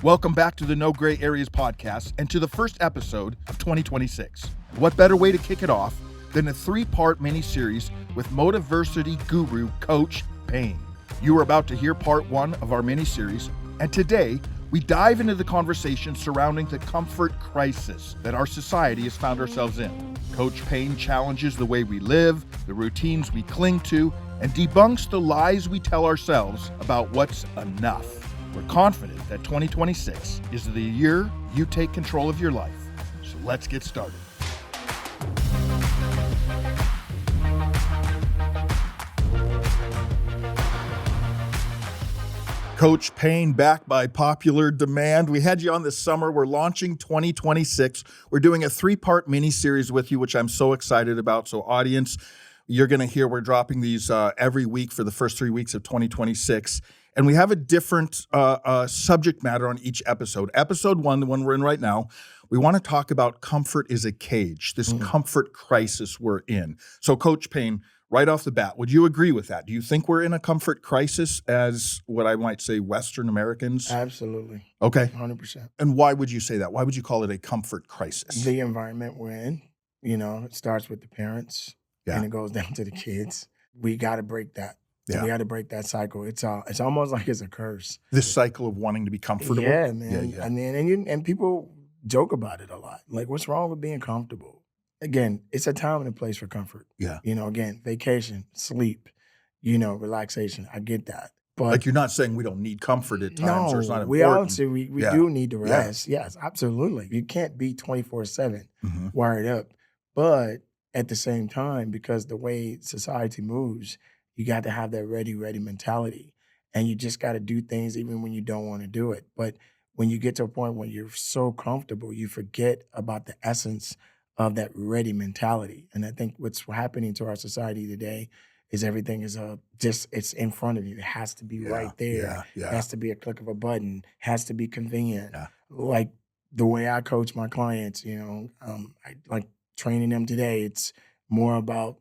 Welcome back to the No Gray Areas podcast and to the first episode of 2026. What better way to kick it off than a 3-part mini-series with Motiversity guru Coach Payne. You are about to hear part 1 of our mini-series, and today we dive into the conversation surrounding the comfort crisis that our society has found ourselves in. Coach Payne challenges the way we live, the routines we cling to, and debunks the lies we tell ourselves about what's enough. We're confident that 2026 is the year you take control of your life. So let's get started. Coach Payne, back by popular demand. We had you on this summer. We're launching 2026. We're doing a 3-part mini-series with you, which I'm so excited about. So audience, you're going to hear we're dropping these every week for the first 3 weeks of 2026. And we have a different subject matter on each episode. Episode 1, the one we're in right now, we want to talk about comfort is a cage, this comfort crisis we're in. So Coach Payne, right off the bat, would you agree with that? Do you think we're in a comfort crisis as what I might say Western Americans? Absolutely. Okay. 100%. And why would you say that? Why would you call it a comfort crisis? The environment we're in, it starts with the parents and it goes down to the kids. We got to break that. Yeah. We got to break that cycle. It's almost like it's a curse. This cycle of wanting to be comfortable? Yeah, man. Yeah. And people joke about it a lot. Like, what's wrong with being comfortable? Again, it's a time and a place for comfort. Yeah. Again, vacation, sleep, relaxation. I get that. But like, you're not saying we don't need comfort at times, or it's not important. We also we do need to rest. Yes, absolutely. You can't be 24/7 wired up. But at the same time, because the way society moves, you got to have that ready mentality. And you just got to do things even when you don't want to do it. But when you get to a point where you're so comfortable, you forget about the essence of that ready mentality. And I think what's happening to our society today is everything is it's in front of you. It has to be right there. It has to be a click of a button. Has to be convenient. Like the way I coach my clients, I like training them today. It's more about,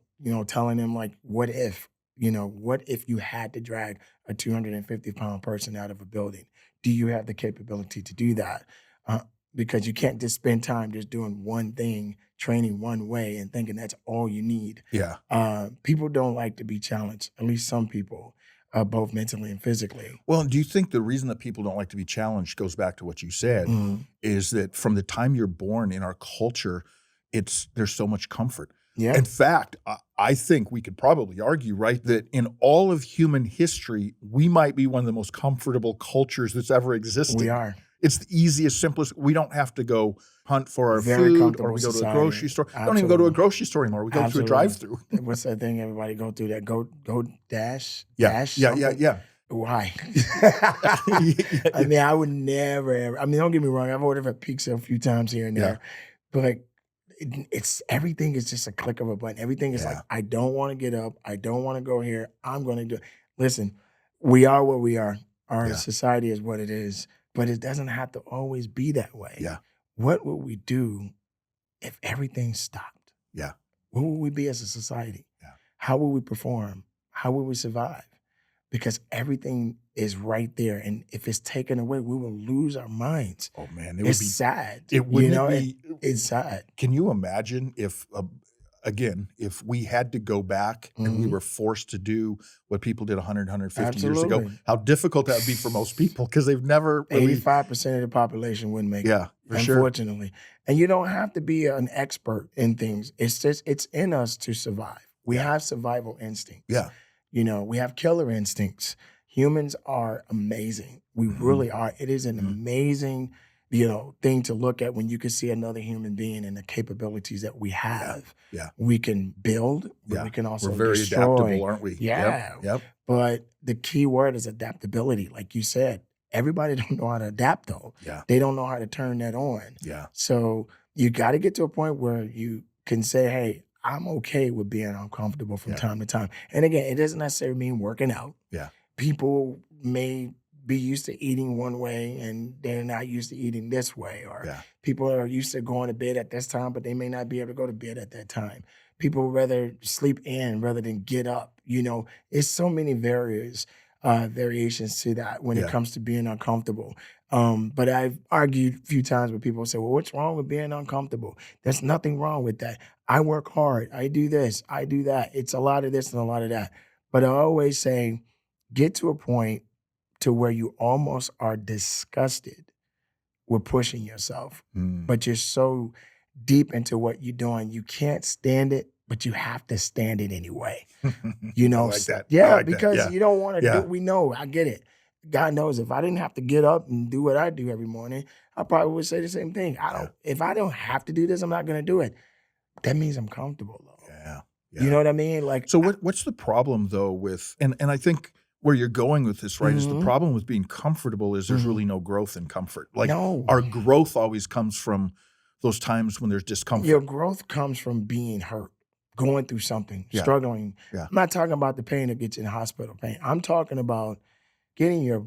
telling them, like, what if you had to drag a 250-pound person out of a building? Do you have the capability to do that? Because you can't just spend time just doing one thing, training one way, and thinking that's all you need. Yeah. People don't like to be challenged, at least some people, both mentally and physically. Well, do you think the reason that people don't like to be challenged goes back to what you said, is that from the time you're born in our culture, there's so much comfort. Yeah. In fact, I think we could probably argue, right, that in all of human history, we might be one of the most comfortable cultures that's ever existed. We are. It's the easiest, simplest. We don't have to go hunt for our food, or we go to a grocery store. Absolutely. We don't even go to a grocery store anymore. We go to a drive-through. What's that thing everybody go through? That go dash? Yeah. Why? I mean, I would never ever. I mean, don't get me wrong. I've ordered for pizza a few times here and there, but it's everything is just a click of a button. Everything is like, I don't want to get up. I don't want to go here. I'm going to do it. Listen, we are what we are. Our society is what it is, but it doesn't have to always be that way. Yeah. What would we do if everything stopped? Yeah. What would we be as a society? Yeah. How would we perform? How would we survive? Because everything is right there. And if it's taken away, we will lose our minds. Oh, man. It's sad. It's sad. Can you imagine if, again, if we had to go back and we were forced to do what people did 100, 150 years ago, how difficult that would be for most people, because they've never really... 85% of the population wouldn't make it. Yeah, for sure. Unfortunately. And you don't have to be an expert in things. It's just, it's in us to survive. We have survival instincts. Yeah. We have killer instincts. Humans are amazing. We really are. It is an amazing, thing to look at when you can see another human being and the capabilities that we have. Yeah. We can build, but we can also We're very destroy. adaptable, aren't we? Yeah. Yep. But the key word is adaptability. Like you said, everybody don't know how to adapt, though. Yeah. They don't know how to turn that on. Yeah. So you got to get to a point where you can say, hey, I'm okay with being uncomfortable from time to time. And again, it doesn't necessarily mean working out. Yeah. People may be used to eating one way and they're not used to eating this way. Or people are used to going to bed at this time, but they may not be able to go to bed at that time. People rather sleep in rather than get up. It's so many variables. variations to that when it Yeah. comes to being uncomfortable. But I've argued a few times with people who say, well, what's wrong with being uncomfortable? There's nothing wrong with that. I work hard. I do this. I do that. It's a lot of this and a lot of that. But I always say, get to a point to where you almost are disgusted with pushing yourself, Mm. but you're so deep into what you're doing, you can't stand it, but you have to stand it anyway. You I know, like that. I yeah, like that. because Yeah. you don't want to do. Yeah. We know, I get it. God knows if I didn't have to get up and do what I do every morning, I probably would say the same thing. If I don't have to do this, I'm not going to do it. That means I'm comfortable though. Yeah. You know what I mean? Like, So what's the problem though with and I think where you're going with this, right, is the problem with being comfortable is there's really no growth in comfort. Like no, our growth always comes from those times when there's discomfort. your growth comes from being hurt, going through something, Yeah. struggling. Yeah. I'm not talking about the pain that gets you in the hospital pain. I'm talking about getting your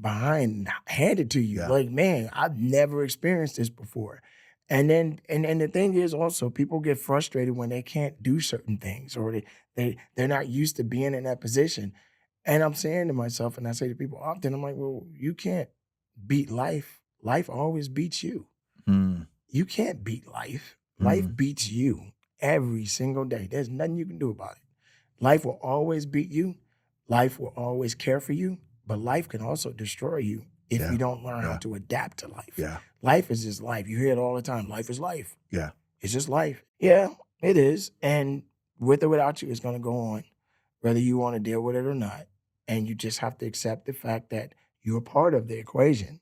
behind handed to you. Yeah. Like, man, I've never experienced this before. And then and the thing is also people get frustrated when they can't do certain things or they're not used to being in that position. And I'm saying to myself, and I say to people often, I'm like, well, you can't beat life. Life always beats you. Mm. You can't beat life. Life beats you every single day. There's nothing you can do about it. Life will always beat you. Life will always care for you, but life can also destroy you if Yeah. you don't learn Yeah. how to adapt to life. Yeah. Life is just life. You hear it all the time. Life is life. Yeah. It's just life. Yeah, it is. And with or without you, it's going to go on, whether you want to deal with it or not. And you just have to accept the fact that you're part of the equation.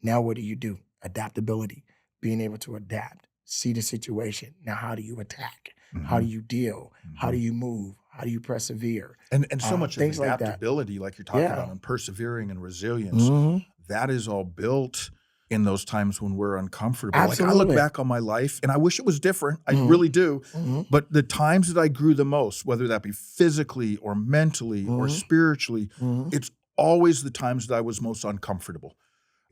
Now, what do? Adaptability, being able to adapt, see the situation. Now, how do you attack? How do you deal? How do you move? How do you persevere? And so much of things like that. adaptability, like you're talking Yeah. about, and persevering and resilience, that is all built in those times when we're uncomfortable. Like I look Absolutely. back on my life and I wish it was different. I really do. But the times that I grew the most, whether that be physically or mentally or spiritually, it's always the times that I was most uncomfortable.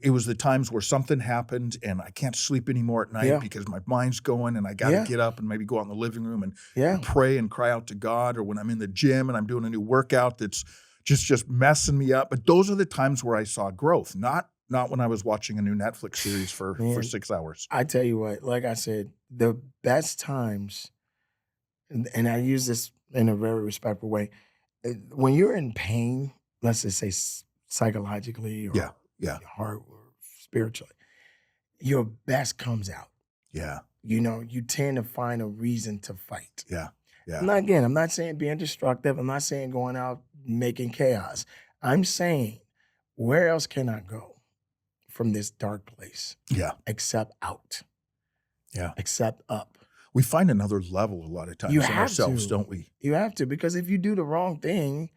It was the times where something happened and I can't sleep anymore at night Yeah. because my mind's going and I got to Yeah. get up and maybe go out in the living room and Yeah. pray and cry out to God, or when I'm in the gym and I'm doing a new workout that's just messing me up. But those are the times where I saw growth, not when I was watching a new Netflix series for Man. 6 hours. I tell you what, like I said, the best times, and I use this in a very respectful way, when you're in pain, let's just say psychologically or Yeah. heart or spiritually, your best comes out. Yeah. You know, you tend to find a reason to fight. Yeah. Yeah. I'm not saying being destructive. I'm not saying going out making chaos. I'm saying, where else can I go from this dark place Yeah. except out? Yeah. Except up. We find another level a lot of times You in have ourselves, to. don't we? You have to, because if you do the wrong thing,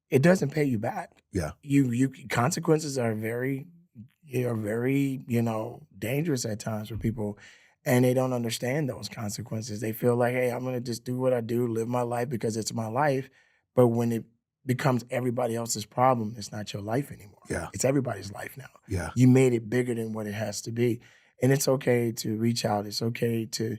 it doesn't pay you back. Yeah. You consequences are very, dangerous at times for people, and they don't understand those consequences. They feel like, hey, I'm gonna just do what I do, live my life because it's my life. But when it becomes everybody else's problem, it's not your life anymore. Yeah. It's everybody's life now. Yeah. You made it bigger than what it has to be. And it's okay to reach out. It's okay to,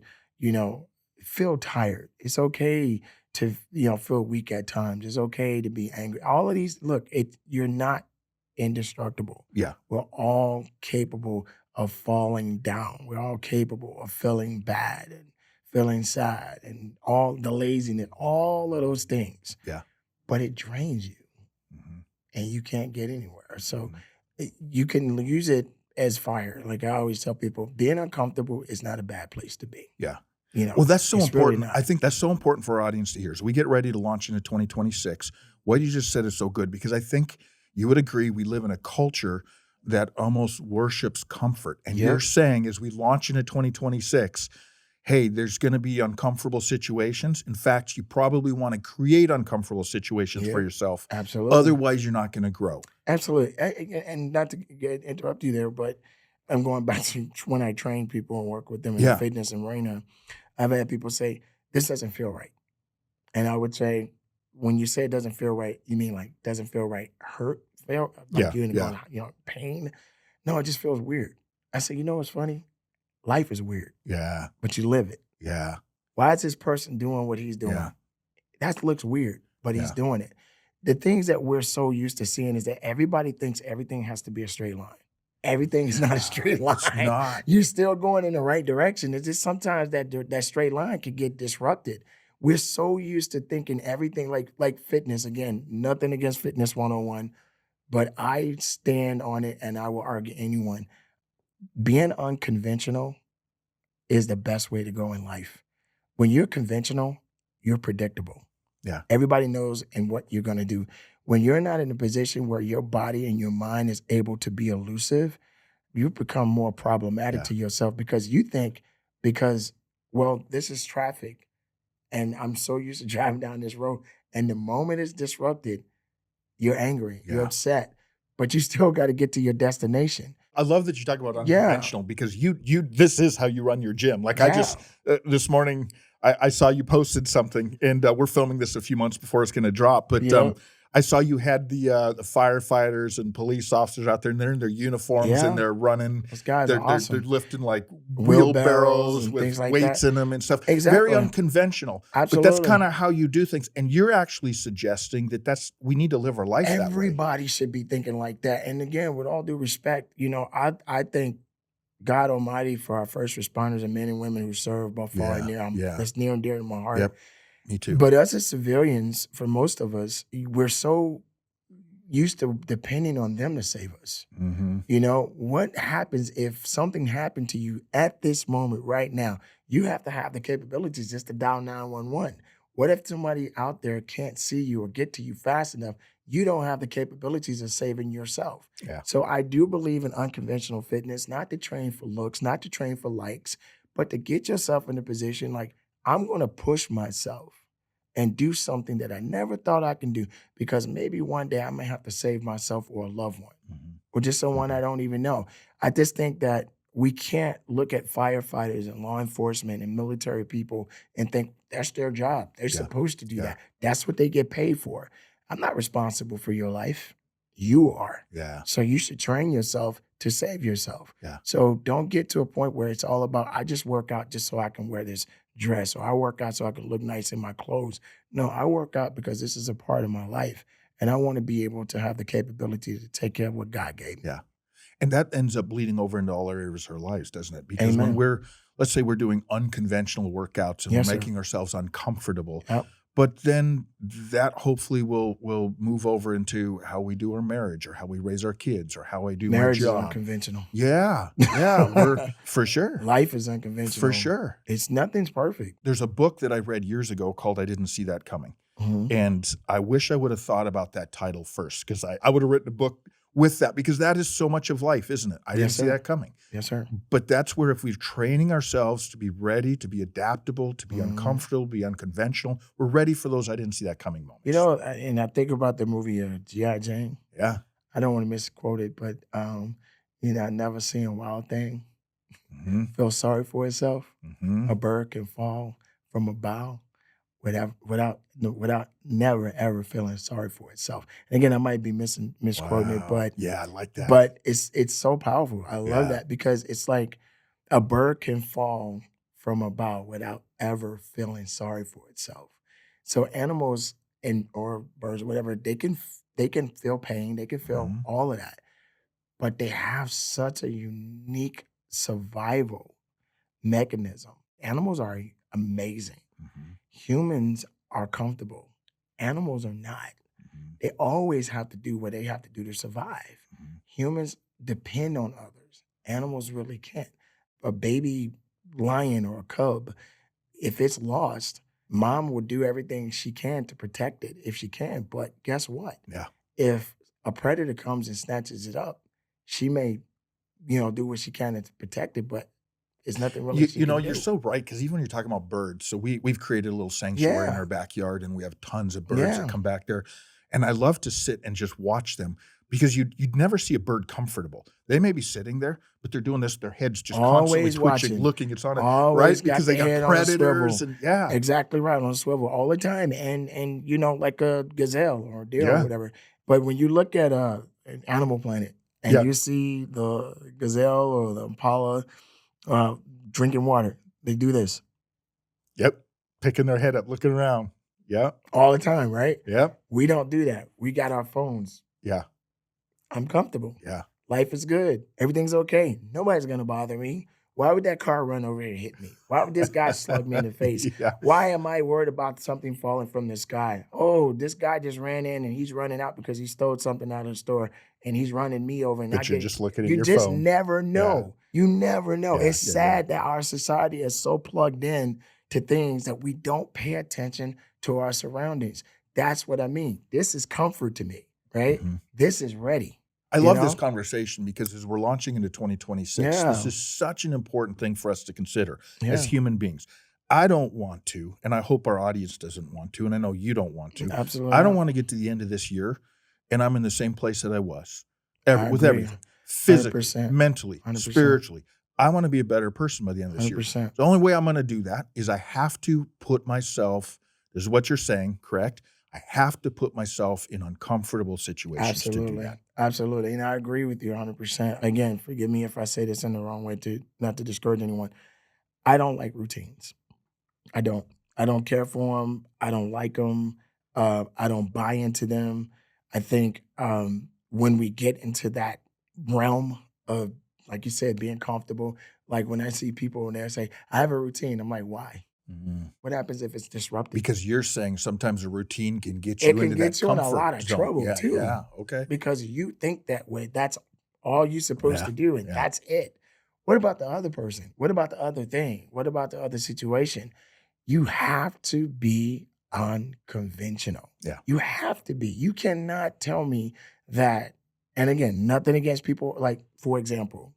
feel tired. It's okay to, feel weak at times. It's okay to be angry. All of these, look, you're not indestructible. Yeah. We're all capable of falling down. We're all capable of feeling bad and feeling sad and all the laziness, all of those things. Yeah. But it drains you and you can't get anywhere. So you can use it as fire. Like I always tell people, being uncomfortable is not a bad place to be. Yeah. Well, that's so it's really important. not. I think that's so important for our audience to hear. As we get ready to launch into 2026, what you just said is so good, because I think you would agree we live in a culture that almost worships comfort. And you're saying as we launch into 2026, hey, there's going to be uncomfortable situations. In fact, you probably want to create uncomfortable situations for yourself. Absolutely. Otherwise, you're not going to grow. Absolutely. And not to interrupt you there, but I'm going back to when I train people and work with them in fitness and arena. I've had people say, this doesn't feel right. And I would say, when you say it doesn't feel right, you mean like doesn't feel right, hurt, feel like you're in pain? No, it just feels weird. I say, what's funny? Life is weird. Yeah. But you live it. Yeah. Why is this person doing what he's doing? Yeah. That looks weird, but he's doing it. the things that we're so used to seeing is that everybody thinks everything has to be a straight line. Everything is not a straight line. It's not. You're still going in the right direction. It's just sometimes that straight line could get disrupted. We're so used to thinking everything like fitness. Again, nothing against fitness 101, but I stand on it and I will argue anyone. Being unconventional is the best way to go in life. When you're conventional, you're predictable. Yeah. Everybody knows and what you're going to do. When you're not in a position where your body and your mind is able to be elusive, you become more problematic to yourself because you think well, this is traffic and I'm so used to driving down this road. And the moment it's disrupted, you're angry, you're upset, but you still got to get to your destination. I love that you talk about unconventional because this is how you run your gym. Like I just, this morning, I saw you posted something and we're filming this a few months before it's going to drop, but I saw you had the firefighters and police officers out there and they're in their uniforms and they're running. Those guys are awesome. They're lifting like wheelbarrows with like weights in them and stuff. Exactly. Very unconventional. Absolutely. But that's kind of how you do things. And you're actually suggesting that we need to live our life that way. Everybody should be thinking like that. And again, with all due respect, I thank God Almighty for our first responders and men and women who serve by far and near. That's near and dear to my heart. Yep. Me too. But us as civilians, for most of us, we're so used to depending on them to save us. Mm-hmm. What happens if something happened to you at this moment right now? You have to have the capabilities just to dial 911. What if somebody out there can't see you or get to you fast enough? You don't have the capabilities of saving yourself. Yeah. So I do believe in unconventional fitness, not to train for looks, not to train for likes, but to get yourself in a position like, I'm going to push myself and do something that I never thought I can do because maybe one day I may have to save myself or a loved one or just someone I don't even know. I just think that we can't look at firefighters and law enforcement and military people and think that's their job. They're supposed to do that. That's what they get paid for. I'm not responsible for your life. You are. Yeah. So you should train yourself to save yourself. Yeah. So don't get to a point where it's all about, I just work out just so I can wear this dress, or I work out so I can look nice in my clothes. No, I work out because this is a part of my life. And I want to be able to have the capability to take care of what God gave me. Yeah. And that ends up bleeding over into all areas of our lives, doesn't it? Because when let's say we're doing unconventional workouts and we're making ourselves uncomfortable, but then that hopefully will move over into how we do our marriage or how we raise our kids or how I do marriage my job. Marriage is unconventional. Yeah. We're for sure. Life is unconventional. For sure. Nothing's perfect. There's a book that I read years ago called I Didn't See That Coming. And I wish I would have thought about that title first because I would have written a book with that because that is so much of life, isn't it? I didn't see that coming. Yes, sir. But that's where if we're training ourselves to be ready, to be adaptable, to be uncomfortable, be unconventional, we're ready for those I didn't see that coming moments. And I think about the movie G.I. Jane. Yeah. I don't want to misquote it, but, I never seen a wild thing feel sorry for itself. A bird can fall from a bough without never ever feeling sorry for itself. And again, I might be misquoting it, but I like that. But it's so powerful. I love that because it's like a bird can fall from a bough without ever feeling sorry for itself. So animals or birds, whatever, they can feel pain, they can feel all of that, but they have such a unique survival mechanism. Animals are amazing. Humans are comfortable. Animals are not. They always have to do what they have to do to survive. Humans depend on others. Animals really can't. A baby lion or a cub, if it's lost, mom will do everything she can to protect it if she can. But guess what? Yeah. If a predator comes and snatches it up, she may, do what she can to protect it, but it's nothing really. You're so right because even when you're talking about birds, so we've created a little sanctuary in our backyard, and we have tons of birds that come back there, and I love to sit and just watch them because you'd never see a bird comfortable. They may be sitting there, but they're doing this. Their heads just constantly twitching, looking. It's on it, right? Because they got predators and exactly right, on a swivel all the time, and like a gazelle or a deer or whatever. But when you look at an Animal Planet and you see the gazelle or the impala. Drinking water. They do this. Yep. Picking their head up, looking around. Yeah. all the time, right? Yep. We don't do that. We got our phones. Yeah. I'm comfortable. Yeah. Life is good. Everything's okay. Nobody's going to bother me. Why would that car run over here and hit me? Why would this guy slug me in the face? Yeah. Why am I worried about something falling from the sky? Oh, this guy just ran in and he's running out because he stole something out of the store and he's running me over. And But you're just looking at you your just phone. never know. You never know. Yeah, It's sad that our society is so plugged in to things that we don't pay attention to our surroundings. That's what I mean. This is comfort to me, right? Mhm. This is ready. I You love this know? conversation because as we're launching into 2026, Yeah. this is such an important thing for us to consider Yeah. as human beings. I don't want to, and I hope our audience doesn't want to, and I know you don't want to. Absolutely. I don't not. want to get to the end of this year and I'm in the same place that I was with agree. everything, physically, 100%. mentally, 100%. spiritually. I want to be a better person by the end of this year. 100%. The only way I'm going to do that is I have to put myself, this is what you're saying, correct? I have to put myself in uncomfortable situations to do Absolutely. that. Absolutely. And I agree with you 100%. Again, forgive me if I say this in the wrong way not to discourage anyone. I don't like routines. I don't. I don't care for them. I don't like them. I don't buy into them. I think when we get into that realm of, like you said, being comfortable, like when I see people in there say, I have a routine, I'm like, why? Mhm. What happens if it's disruptive? Because you're saying sometimes a routine can get you It can into get that you in comfort a lot of zone. trouble Yeah, too. yeah, okay. Because you think that way. That's all you're supposed Yeah, to do, and yeah. that's it. What about the other person? What about the other thing? What about the other situation? You have to be unconventional. Yeah. You have to be. You cannot tell me that, and again, nothing against people, like, for example,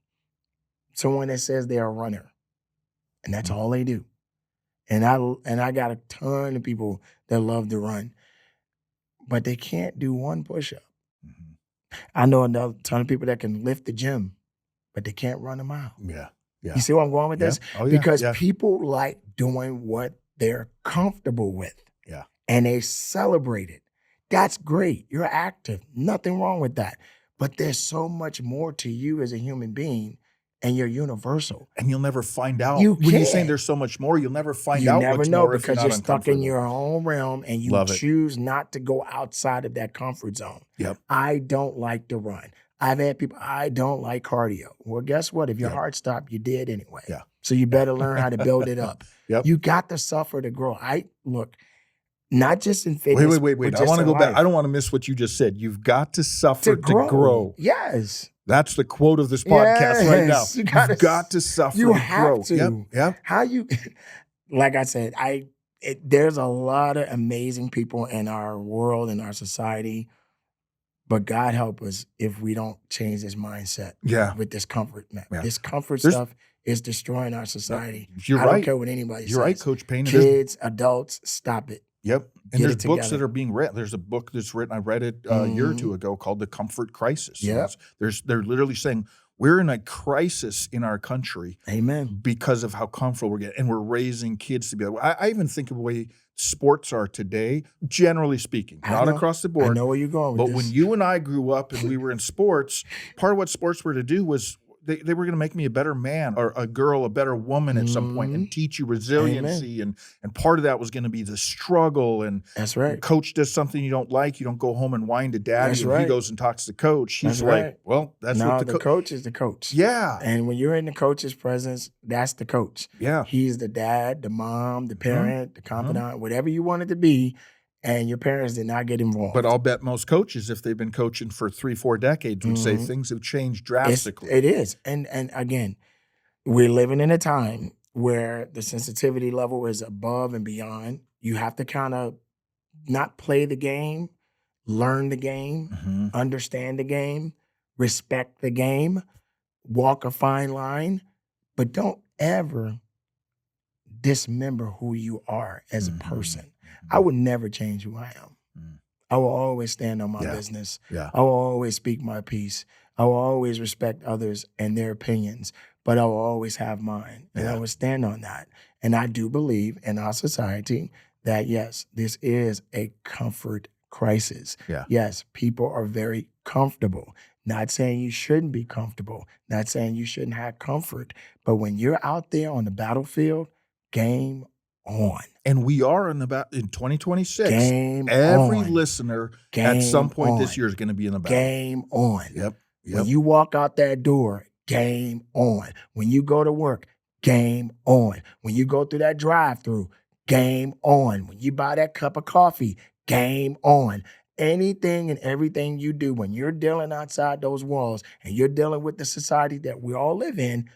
someone that says they're a runner, and that's Mhm. all they do. And I got a ton of people that love to run, but they can't do one push-up. Mhm. I know another ton of people that can lift the gym, but they can't run a mile. Yeah, yeah. You see where I'm going with Yeah. this? Oh, yeah, Because yeah. people like doing what they're comfortable with. Yeah. And they celebrate it. That's great. You're active. Nothing wrong with that. But there's so much more to you as a human being, and you're universal. And you'll never find out. You When you're saying can't. there's so much more, you'll never find You out never what's know more if you're because not you're stuck in uncomfortable. your own realm and you Love it. choose not to go outside of that comfort zone. Yep. I don't like to run. I've had people, I don't like cardio. Well, guess what? If your Yep. heart stopped, you did anyway. Yeah. So you better learn how to build it up. Yep. You got to suffer to grow. Look, not just in fitness. Wait. but I just want to in go back. life. I don't want to miss what you just said. You've got to suffer to grow. Yes. That's the quote of this podcast right now. Yes. You've got to suffer You to have grow. to. Yep. How you, like I said, there's a lot of amazing people in our world, in our society, but God help us if we don't change this mindset Yeah. with this comfort. Yeah. This comfort There's- stuff is destroying our society. You're I don't right. care what anybody You're right, says. Coach Payne. And there's- Kids, adults, stop it. Yep. And Get there's it books together. that are being written. There's a book that's written, I read it a year or two ago, called The Comfort Crisis. Yep. They're literally saying we're in a crisis in our country Amen. because of how comfortable we're getting. And we're raising kids to be able, I even think of the way sports are today, generally speaking, I not know. across the I board. know where you're going with But this. when you and I grew up and we were in sports, part of what sports were to do was they were going to make me a better man or a girl, a better woman at some point and teach you resiliency. And part of that was going to be the struggle. And That's right. coach does something you don't like, you don't go home and whine to daddy. That's And right. he goes and talks to coach. He's That's like, right. well, that's No, what the coach is the coach. Yeah. And when you're in the coach's presence, that's the coach. Yeah. He's the dad, the mom, the parent, the confidant, whatever you want it to be. And your parents did not get involved. But I'll bet most coaches, if they've been coaching for 3-4 decades, would say things have changed drastically. It is. And again, we're living in a time where the sensitivity level is above and beyond. You have to kind of not play the game, learn the game, understand the game, respect the game, walk a fine line, but don't ever dismember who you are as a person. I would never change who I am. I will always stand on my business. Yeah. I will always speak my piece. I will always respect others and their opinions, but I will always have mine. And I will stand on that. And I do believe in our society that, yes, this is a comfort crisis. Yeah. Yes, people are very comfortable. Not saying you shouldn't be comfortable. Not saying you shouldn't have comfort. But when you're out there on the battlefield, game on. And we are in 2026. Game Every on. listener at some Game point this on. year is going to be in the battle. Game on. Yep. When you walk out that door, game on. When you go to work, game on. When you go through that drive-through, game on. When you buy that cup of coffee, game on. Anything and everything you do when you're dealing outside those walls and you're dealing with the society that we all live in,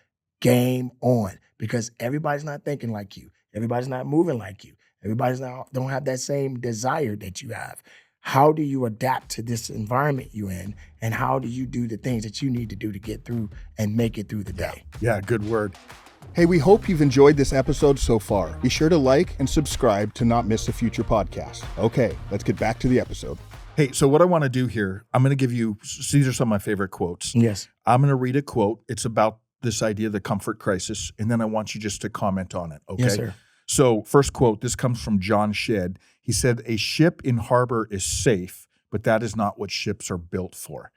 game on. Because everybody's not thinking like you. Everybody's not moving like you. Everybody's not don't have that same desire that you have. How do you adapt to this environment you're in? And how do you do the things that you need to do to get through and make it through the day? Yeah, good word. Hey, we hope you've enjoyed this episode so far. Be sure to like and subscribe to not miss a future podcast. Okay, let's get back to the episode. Hey, so what I want to do here, I'm going to give you, these are some of my favorite quotes. Yes. I'm going to read a quote. It's about this idea of the comfort crisis, and then I want you just to comment on it, okay? Yes, sir. So first quote, this comes from John Shedd. He said, "A ship in harbor is safe, but that is not what ships are built for."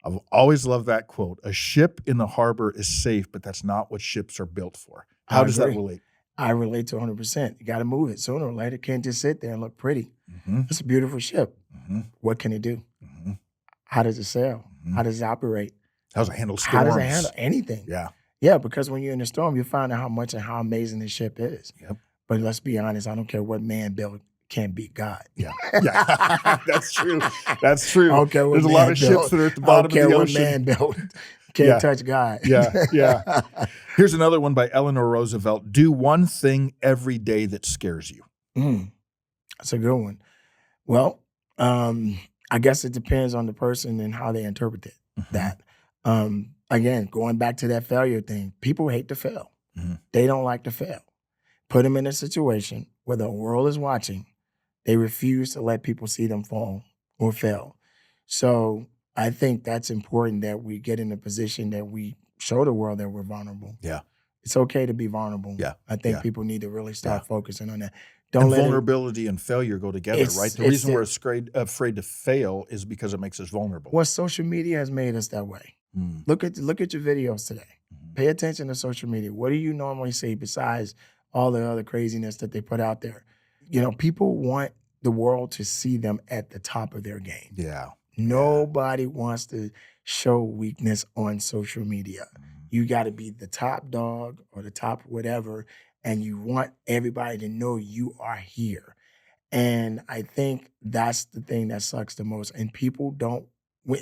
I've always loved that quote. A ship in the harbor is safe, but that's not what ships are built for. How does that relate? I relate to 100%. You got to move it sooner or later. Can't just sit there and look pretty. Mm-hmm. It's a beautiful ship. Mm-hmm. What can it do? Mm-hmm. How does it sail? Mm-hmm. How does it operate? How does it handle storms? How does it handle anything? Yeah. Yeah, because when you're in a storm, you find out how much and how amazing the ship is. Yep. But let's be honest, I don't care what man built, can't beat God. Yeah. Yeah. That's true. That's true. I don't care what There's a man lot of built. ships that are at the bottom of the I don't care ocean. what man built. Can't touch God. Yeah. Yeah. Here's another one by Eleanor Roosevelt. Do one thing every day that scares you. That's a good one. Well, I guess it depends on the person and how they interpret it. Mm-hmm. That. Again, going back to that failure thing, people hate to fail. Mm-hmm. They don't like to fail. Put them in a situation where the world is watching. They refuse to let people see them fall or fail. So I think that's important that we get in a position that we show the world that we're vulnerable. Yeah. It's okay to be vulnerable. Yeah. I think Yeah. people need to really start focusing on that. And vulnerability and failure go together, right? The reason we're afraid to fail is because it makes us vulnerable. Well, social media has made us that way. Look at your videos today. Pay attention to social media. What do you normally see besides all the other craziness that they put out there? You know, people want the world to see them at the top of their game. Yeah. Nobody wants to show weakness on social media. You got to be the top dog or the top whatever, and you want everybody to know you are here. And I think that's the thing that sucks the most. And people don't,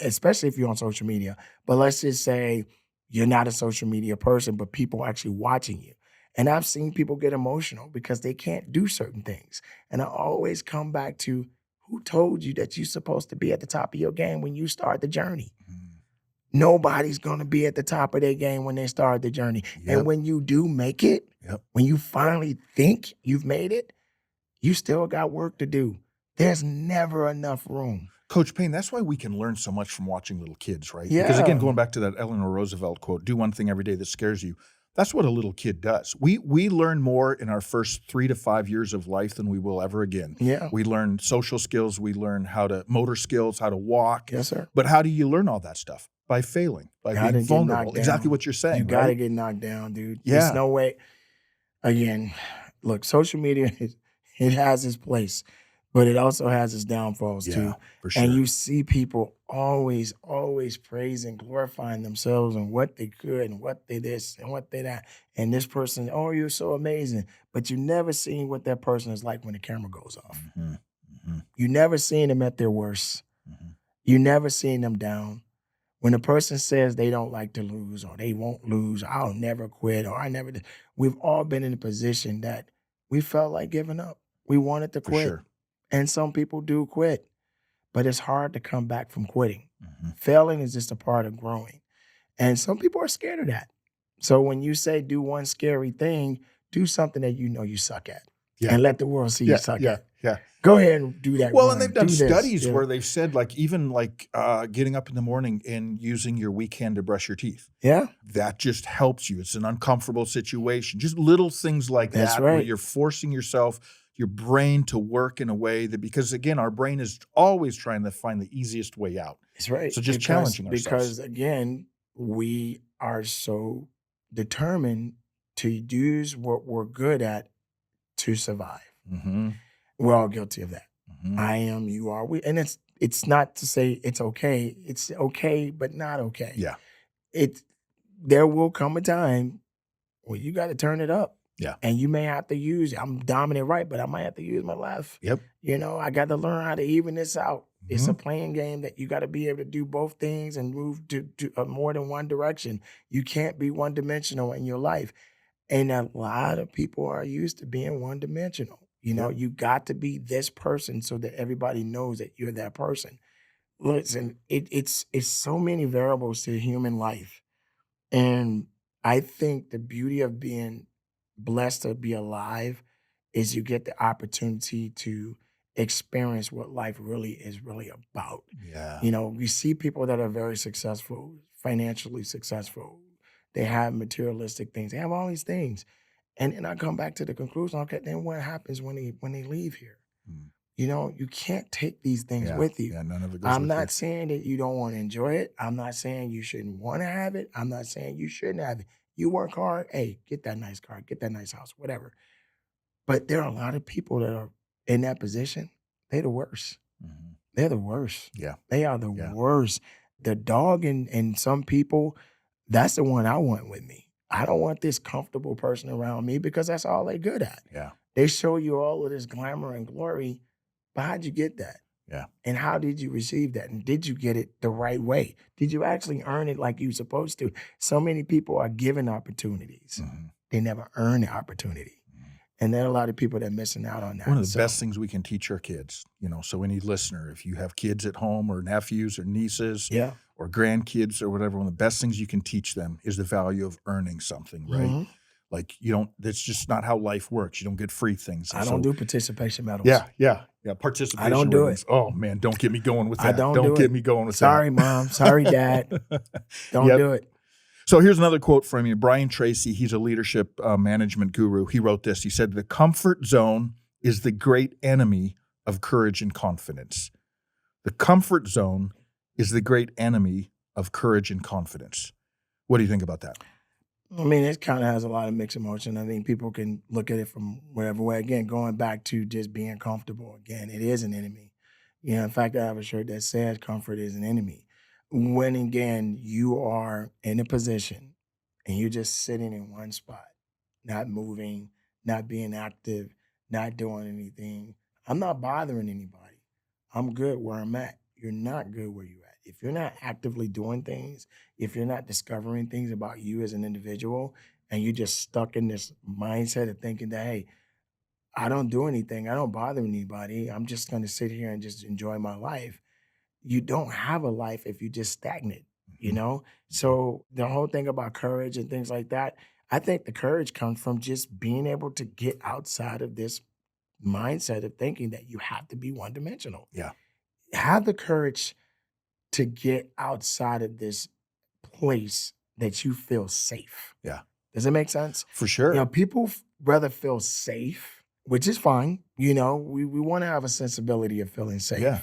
especially if you're on social media, but let's just say you're not a social media person, but people are actually watching you. And I've seen people get emotional because they can't do certain things. And I always come back to, who told you that you're supposed to be at the top of your game when you start the journey? Nobody's going to be at the top of their game when they start the journey. Yep. And when you do make it, when you finally think you've made it, you still got work to do. There's never enough room. Coach Payne, that's why we can learn so much from watching little kids, right? Yeah. Because again, going back to that Eleanor Roosevelt quote, do one thing every day that scares you. That's what a little kid does. We learn more in our first 3 to 5 years of life than we will ever again. Yeah. We learn social skills. We learn motor skills, how to walk. Yes, sir. But how do you learn all that stuff? By failing, by being vulnerable. Exactly what you're saying. You got to get knocked down, dude. Yeah. There's no way. Again, look, social media, it has its place, but it also has its downfalls too. For sure. And you see people always praising, glorifying themselves and what they could and what they this and what they that. And this person, oh, you're so amazing. But you never seen what that person is like when the camera goes off. You never seen them at their worst. You never seen them down. When a person says they don't like to lose or they won't lose, I'll never quit or I never did. We've all been in a position that we felt like giving up. We wanted to quit. Sure. And some people do quit, but it's hard to come back from quitting. Failing is just a part of growing. And some people are scared of that. So when you say do one scary thing, do something that you know you suck at and let the world see you suck at. Yeah. Go ahead and do that. Well, and they've done studies where they've said even getting up in the morning and using your weak hand to brush your teeth. Yeah. That just helps you. It's an uncomfortable situation. Just little things like That's that right. where you're forcing yourself, your brain to work in a way that, because again, our brain is always trying to find the easiest way out. That's right. So just challenging ourselves. Because again, we are so determined to use what we're good at to survive. Mm-hmm. We're all guilty of that. Mm-hmm. I am, you are, we, and it's not to say it's okay. It's okay, but not okay. Yeah. There will come a time where you got to turn it up. Yeah. And you may have to use, I'm dominant right, but I might have to use my left. Yep. I got to learn how to even this out. Mm-hmm. It's a playing game that you got to be able to do both things and move to more than one direction. You can't be one dimensional in your life. And a lot of people are used to being one dimensional. You got to be this person so that everybody knows that you're that person. Listen, it's so many variables to human life. And I think the beauty of being blessed to be alive is you get the opportunity to experience what life really is really about. Yeah. We see people that are very successful, financially successful. They have materialistic things. They have all these things. And then I come back to the conclusion, okay, then what happens when they leave here? Mm. You can't take these things with you. Yeah, none of it goes I'm with not you. saying that you don't want to enjoy it. I'm not saying you shouldn't want to have it. I'm not saying you shouldn't have it. You work hard. Hey, get that nice car, get that nice house, whatever. But there are a lot of people that are in that position. They're the worst. Mm-hmm. They're the worst. Yeah. They are the worst. The dog in some people, that's the one I want with me. I don't want this comfortable person around me because that's all they're good at. Yeah. They show you all of this glamour and glory, but how'd you get that? Yeah. And how did you receive that? And did you get it the right way? Did you actually earn it like you're supposed to? So many people are given opportunities. Mm-hmm. They never earn the opportunity. Mm-hmm. And there are a lot of people that are missing out on that. One of the best things we can teach our kids, so any listener, if you have kids at home or nephews or nieces or grandkids or whatever, one of the best things you can teach them is the value of earning something, right? Mm-hmm. Like that's just not how life works. You don't get free things. I don't do participation medals. Yeah. Participation. I don't do ribbons. it. Oh man, don't get me going with that. I don't get me going with Sorry, that. Mom. Sorry, Dad. Don't do it. So here's another quote from you. Brian Tracy, he's a leadership management guru. He wrote this. He said, "The comfort zone is the great enemy of courage and confidence." The comfort zone is the great enemy of courage and confidence. What do you think about that? I mean, it kind of has a lot of mixed emotion. I think people can look at it from whatever way. Again, going back to just being comfortable. Again, it is an enemy. In fact, I have a shirt that says comfort is an enemy. When, again, you are in a position and you're just sitting in one spot, not moving, not being active, not doing anything, I'm not bothering anybody. I'm good where I'm at. You're not good where you're at. If you're not actively doing things, if you're not discovering things about you as an individual, and you're just stuck in this mindset of thinking that, hey, I don't do anything, I don't bother anybody, I'm just going to sit here and just enjoy my life. You don't have a life if you just stagnant, So the whole thing about courage and things like that, I think the courage comes from just being able to get outside of this mindset of thinking that you have to be one-dimensional. Yeah. Have the courage to get outside of this place that you feel safe. Yeah. Does it make sense? For sure. People rather feel safe, which is fine. We want to have a sensibility of feeling safe. Yeah.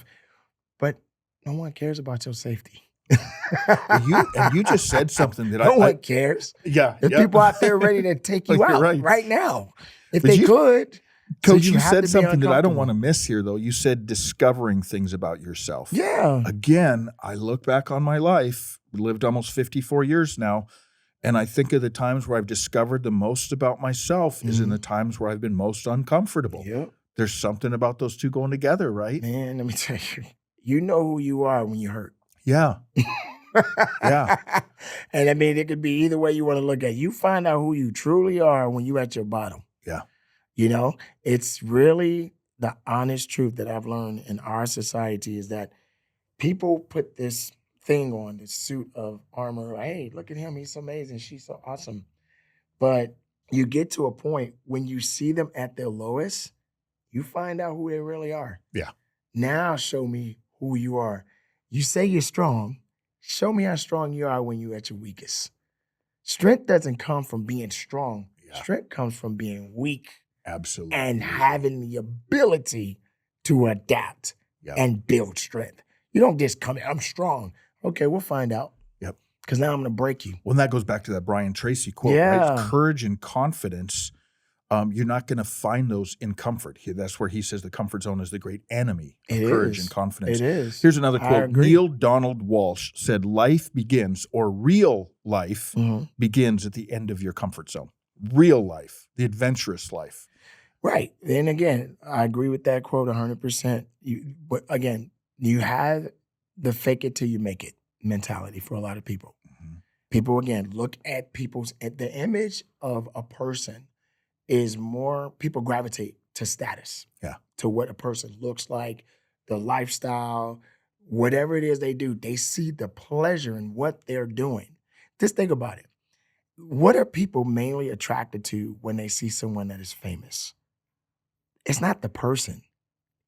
But no one cares about your safety. You just said something that no one cares. Yeah. There's people out there ready to take you out right now. If they could. Coach, So you said something that I don't uncomfortable. want to miss here, though. You said discovering things about yourself. Yeah. Again, I look back on my life, lived almost 54 years now, and I think of the times where I've discovered the most about myself is in the times where I've been most uncomfortable. Yep. There's something about those two going together, right? Man, let me tell you, you know who you are when you hurt. Yeah. Yeah. And I mean, it could be either way you want to look at it. You find out who you truly are when you're at your bottom. Yeah. It's really the honest truth that I've learned in our society is that people put this thing on, this suit of armor. Hey, look at him. He's so amazing. She's so awesome. But you get to a point when you see them at their lowest, you find out who they really are. Yeah. Now show me who you are. You say you're strong. Show me how strong you are when you're at your weakest. Strength doesn't come from being strong. Yeah. Strength comes from being weak. Absolutely. And having the ability to adapt Yep. and build strength. You don't just come in, I'm strong. Okay, we'll find out. Yep. Because now I'm going to break you. Well, and that goes back to that Brian Tracy quote, right? Courage and confidence you're not going to find those in comfort. That's where he says the comfort zone is the great enemy of It courage is. and confidence. It is. Here's another I quote. agree. Neil Donald Walsh said, life begins, or real life begins at the end of your comfort zone. Real life, the adventurous life. Right. Then again, I agree with that quote 100%. But again, you have the fake it till you make it mentality for a lot of people. People, again, look at the image of a person is more, people gravitate to status, to what a person looks like, the lifestyle, whatever it is they do, they see the pleasure in what they're doing. Just think about it. What are people mainly attracted to when they see someone that is famous? It's not the person.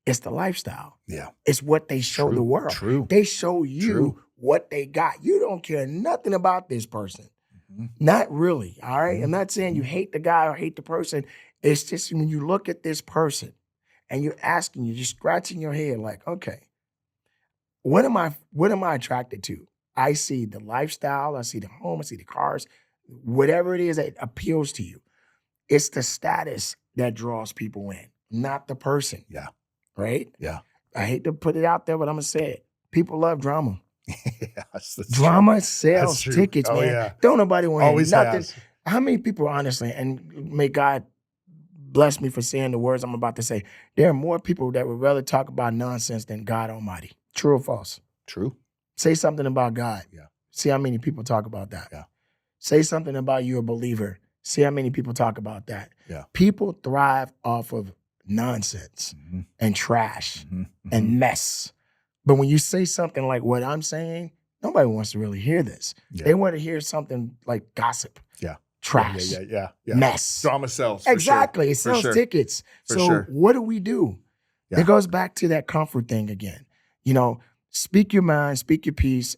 It's the lifestyle. Yeah. It's what they show the world. True. They show you what they got. You don't care nothing about this person. Not really, all right? I'm not saying you hate the guy or hate the person. It's just when you look at this person and you're scratching your head like, okay, what am I attracted to? I see the lifestyle, I see the home, I see the cars, whatever it is that appeals to you. It's the status that draws people in, not the person. Yeah. Right? Yeah. I hate to put it out there, but I'm going to say it. People love drama. That's Drama sells tickets, man. Yeah. Don't nobody want to hear nothing. Has. How many people, honestly, and may God bless me for saying the words I'm about to say, there are more people that would rather talk about nonsense than God Almighty. True or false? True. Say something about God. Yeah. See how many people talk about that. Yeah. Say something about you a believer. See how many people talk about that. Yeah. People thrive off of nonsense and trash and mess. But when you say something like what I'm saying, nobody wants to really hear this. Yeah. They want to hear something like gossip. Yeah. Trash. Yeah. Mess. Drama sells. Exactly. It sells tickets. So what do? Yeah. It goes back to that comfort thing again. You know, speak your mind, speak your piece,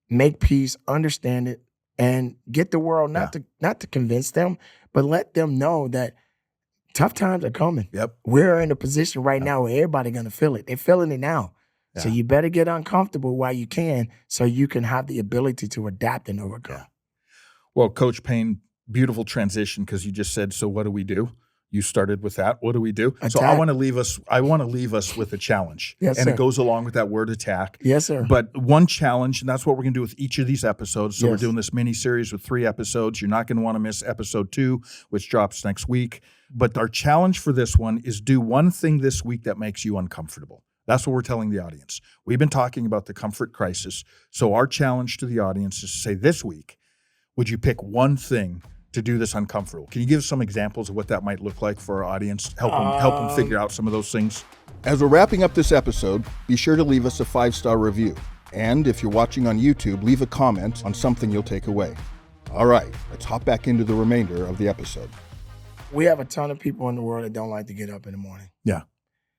make peace, understand it, and get the world not to convince them, but let them know that tough times are coming. Yep. We're in a position right now where everybody's gonna feel it. They're feeling it now. Yeah. So you better get uncomfortable while you can so you can have the ability to adapt and overcome. Yeah. Well, Coach Payne, beautiful transition because you just said, so what do we do? You started with that. What do we do? Attack. So I want to leave us with a challenge. Yes, and sir. It goes along with that word attack. Yes, sir. But one challenge, and that's what we're going to do with each of these episodes. So we're doing this mini series with 3 episodes. You're not going to want to miss episode 2, which drops next week. But our challenge for this one is do one thing this week that makes you uncomfortable. That's what we're telling the audience. We've been talking about the comfort crisis. So our challenge to the audience is to say this week, would you pick one thing to do this uncomfortable? Can you give some examples of what that might look like for our audience? Help them figure out some of those things. As we're wrapping up this episode, be sure to leave us a 5-star review. And if you're watching on YouTube, leave a comment on something you'll take away. All right, let's hop back into the remainder of the episode. We have a ton of people in the world that don't like to get up in the morning. Yeah.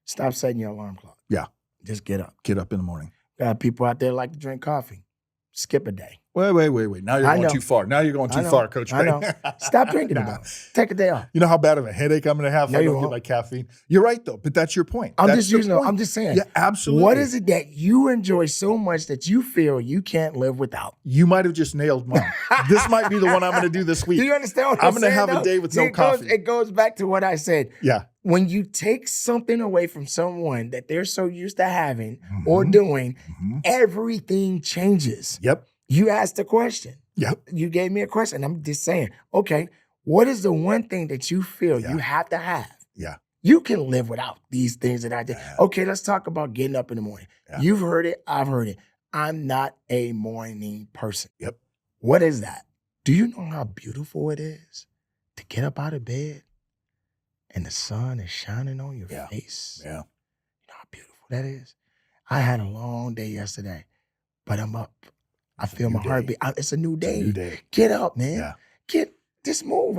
Stop setting your alarm clock. Yeah. Just get up. Get up in the morning. Got people out there like to drink coffee. Skip a day. Wait. Now you're going too far. Now you're going too far, Coach Payne. I know. Stop drinking about it. Take a day off. You know how bad of a headache I'm going to have if I don't get my caffeine? You're right, though, but that's your point. I'm just saying. Yeah, absolutely. What is it that you enjoy so much that you feel you can't live without? You might have just nailed mine. This might be the one I'm going to do this week. Do you understand what I'm going to have a day with no coffee. It goes back to what I said. Yeah. When you take something away from someone that they're so used to having or doing, everything changes. Yep. You asked the question. Yep. You gave me a question. I'm just saying, okay, what is the one thing that you feel you have to have? Yeah. You can live without these things that I did. Yeah. Okay, let's talk about getting up in the morning. Yeah. You've heard it. I've heard it. I'm not a morning person. Yep. What is that? Do you know how beautiful it is to get up out of bed and the sun is shining on your face? Yeah. You know how beautiful that is? I had a long day yesterday, but I'm up. I feel my heartbeat. It's a new day. It's a new day. Get up, man. Yeah. Just move.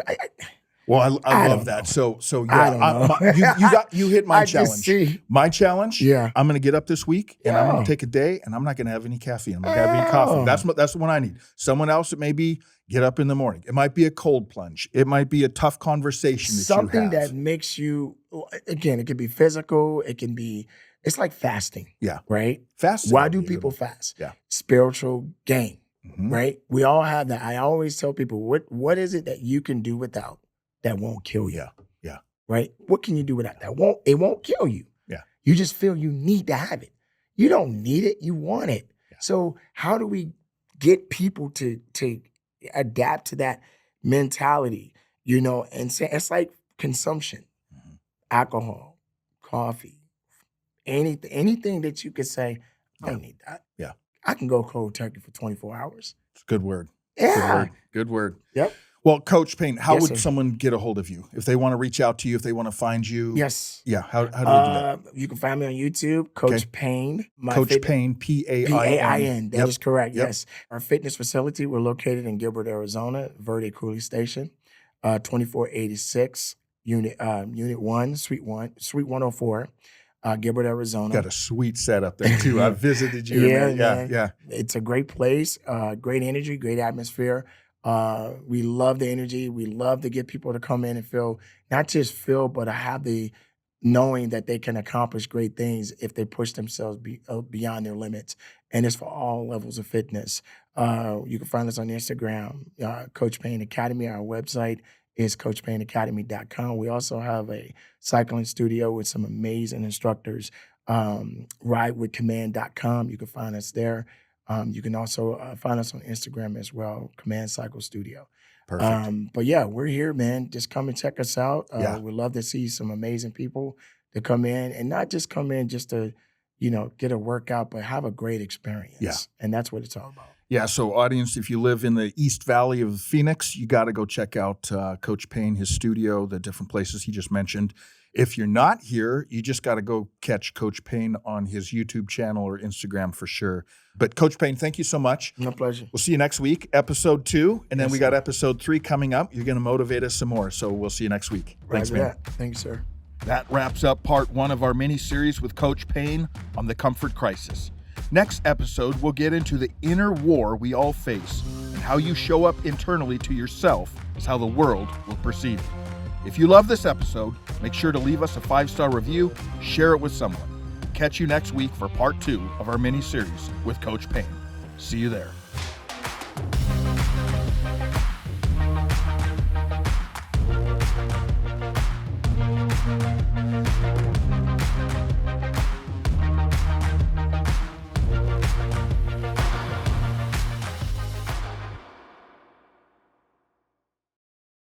Well, I love that. So yeah, you hit my challenge. My challenge. Yeah. I'm going to get up this week and I'm going to take a day and I'm not going to have any caffeine. I'm not going to have any coffee. That's the one I need. Someone else, it may be get up in the morning. It might be a cold plunge. It might be a tough conversation. Something that makes you. Again, it can be physical. It can be. It's like fasting. Yeah. Right? Fasting. Why do people fast? Yeah. Spiritual gain. Right? We all have that. I always tell people, what is it that you can do without that won't kill you? Yeah. right? What can you do without that? It won't kill you. Yeah. You just feel you need to have it. You don't need it, you want it. Yeah. So how do we get people to adapt to that mentality, and say it's like consumption, alcohol, coffee, anything that you could say, I don't need that. Yeah. I can go cold turkey for 24 hours. It's a good word. Yeah. Good word. Yep. Well, Coach Payne, how Yes, would sir. someone get a hold of you? If they want to reach out to you, if they want to find you? Yes. Yeah. How do they do that? You can find me on YouTube, Coach Okay. Payne. Coach Payne, P-A-I-N. P-A-I-N. That Yep. is correct. Yep. Yes. Our fitness facility, we're located in Gilbert, Arizona, Verde Cooley Station, 2486, Unit 1, Suite 104, Gilbert, Arizona. Got a sweet setup there too. I visited you. Yeah, in there. man. Yeah. It's a great place, great energy, great atmosphere. We love the energy. We love to get people to come in and not just feel, but have the knowing that they can accomplish great things if they push themselves beyond their limits. And it's for all levels of fitness. You can find us on Instagram, Coach Payne Academy. Our website is coachpayneacademy.com. We also have a cycling studio with some amazing instructors, ridewithcommand.com. You can find us there. You can also find us on Instagram as well, Command Cycle Studio. Perfect. But yeah, we're here, man. Just come and check us out. Yeah. We'd love to see some amazing people to come in and not just come in just to, get a workout, but have a great experience. Yeah. And that's what it's all about. Yeah, so audience, if you live in the East Valley of Phoenix, you got to go check out Coach Payne, his studio, the different places he just mentioned. If you're not here, you just got to go catch Coach Payne on his YouTube channel or Instagram for sure. But Coach Payne, thank you so much. My pleasure. We'll see you next week, episode 2, and then Yes, we got episode 3 coming up. You're going to motivate us some more, so we'll see you next week. Thanks, Roger man. that. Thanks, sir. That wraps up part 1 of our mini-series with Coach Payne on the comfort crisis. Next episode, we'll get into the inner war we all face, and how you show up internally to yourself is how the world will perceive you. If you love this episode, make sure to leave us a 5-star review, share it with someone. Catch you next week for part 2 of our mini-series with Coach Payne. See you there.